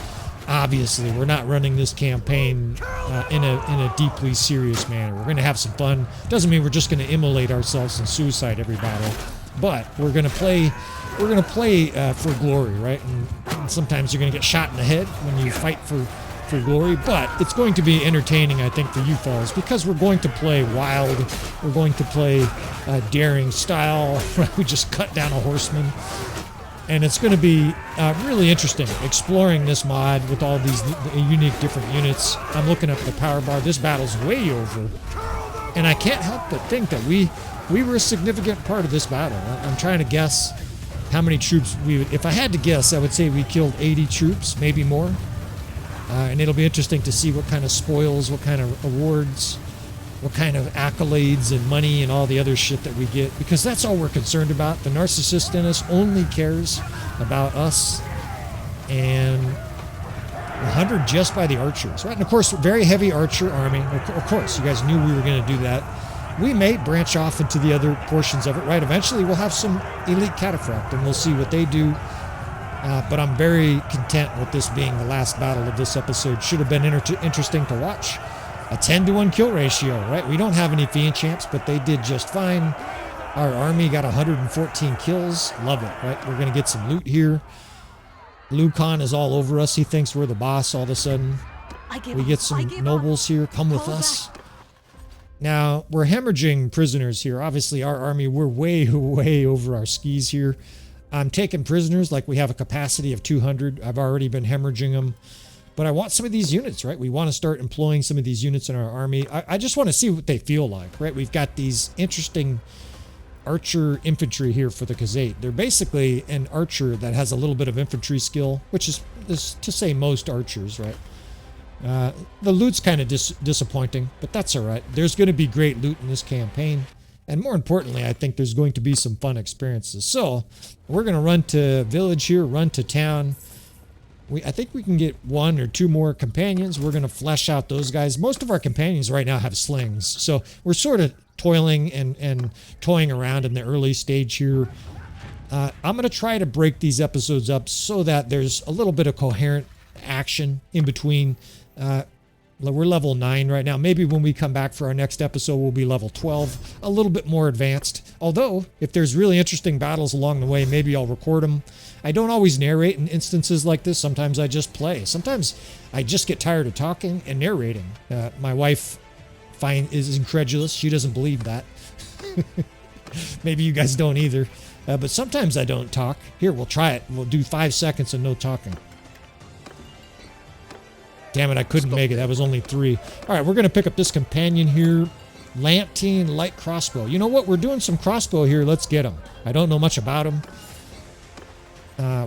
Obviously, we're not running this campaign in a deeply serious manner. We're going to have some fun. Doesn't mean we're just going to immolate ourselves in suicide every battle. But we're going to play for glory, right? And sometimes you're going to get shot in the head when you fight for glory, but it's going to be entertaining, I think, for you fellas, because we're going to play wild. We're going to play daring style. We just cut down a horseman. And it's going to be really interesting exploring this mod with all these unique different units. I'm looking up the power bar. This battle's way over. And I can't help but think that we were a significant part of this battle. I'm trying to guess how many troops we would, if I had to guess, I would say we killed 80 troops, maybe more. And it'll be interesting to see what kind of spoils, what kind of awards, what kind of accolades and money and all the other shit that we get, because that's all we're concerned about. The narcissist in us only cares about us, and 100 just by the archers, right? And of course, very heavy archer army. Of course, you guys knew we were going to do that. We may branch off into the other portions of it, right? Eventually, we'll have some elite cataphract, and we'll see what they do. But I'm very content with this being the last battle of this episode. Should have been interesting to watch. A 10-to-1 kill ratio, right? We don't have any Fiend champs, but they did just fine. Our army got 114 kills. Love it, right? We're going to get some loot here. Lucan is all over us. He thinks we're the boss all of a sudden. We get some nobles here. Come with us. Now, we're hemorrhaging prisoners here. Obviously, our army, we're way, way over our skis here. I'm taking prisoners like we have a capacity of 200. I've already been hemorrhaging them. But I want some of these units, right? We want to start employing some of these units in our army. I just want to see what they feel like, right? We've got these interesting archer infantry here for the Khazate. They're basically an archer that has a little bit of infantry skill, which is to say most archers, right? The loot's kind of disappointing, but that's all right. There's going to be great loot in this campaign. And more importantly, I think there's going to be some fun experiences. So we're going to run to village here, run to town. I think we can get 1 or 2 more companions. We're going to flesh out those guys. Most of our companions right now have slings. So we're sort of toiling and toying around in the early stage here. I'm going to try to break these episodes up so that there's a little bit of coherent action in between. We're level 9 right now. Maybe when we come back for our next episode, we'll be level 12, a little bit more advanced. Although, if there's really interesting battles along the way, maybe I'll record them. I don't always narrate in instances like this. Sometimes I just play. Sometimes I just get tired of talking and narrating. My wife is incredulous. She doesn't believe that. Maybe you guys don't either. But sometimes I don't talk. Here, we'll try it. We'll do 5 seconds of no talking. Damn it, I couldn't make it. That was only 3. All right, we're going to pick up this companion here. Lantine light crossbow. You know what? We're doing some crossbow here. Let's get him. I don't know much about him.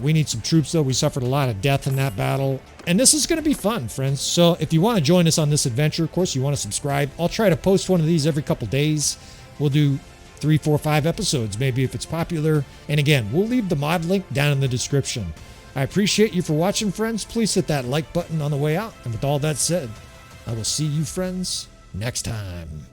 We need some troops, though. We suffered a lot of death in that battle. And this is going to be fun, friends. So if you want to join us on this adventure, of course, you want to subscribe. I'll try to post one of these every couple days. We'll do 3, 4, 5 episodes, maybe if it's popular. And again, we'll leave the mod link down in the description. I appreciate you for watching, friends. Please hit that like button on the way out. And with all that said, I will see you, friends, next time.